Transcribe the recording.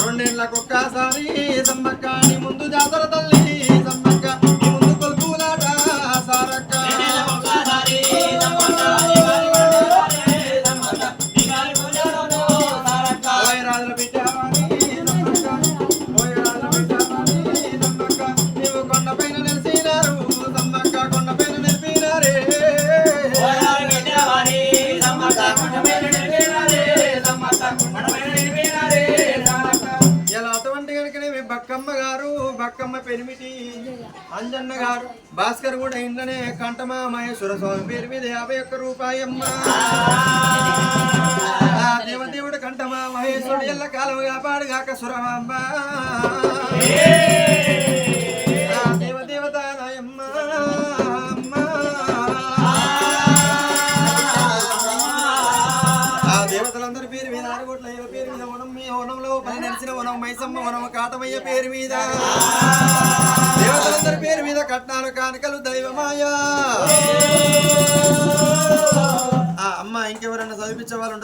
రెండేళ్ళకొక్కసారి సమ్మక్క నీ ముందు జాతర తల్లి సమ్మక్క నీ ముందు కొలుపులాట సారక్క రాజుల పెట్టావాని సమ్మక్క నీవు కొండపైన నిలిచినారు సమ్మక్క కొండపైన నిలిపినారే ఇలా అటువంటి కనుకనే బక్కమ్మ గారు బక్కమ్మ పెరిమిటి అంజన్న గారు భాస్కర్ కూడా ఇంట్లోనే కంటమా మహేశ్వర స్వామి పేరు మీద 51 రూపాయమ్మ దేవదేవుడు కంటమా మహేశ్వరుడు ఎల్ల కాలముగా పాడుగాక సురమాంబ దేవదేవత నాయమ్మ దేవతలందరి పేరు మీద ఆరుగోట్ల పేరు మీద వనం మీ వనంలో పని నడిచిన వనం మైసమ్మ వనం కాటమయ్య పేరు మీద దేవతలందరి పేరు మీద కట్నాలు కానుకలు దైవమాయా అమ్మ ఇంకెవరన్నా చదివించే వాళ్ళు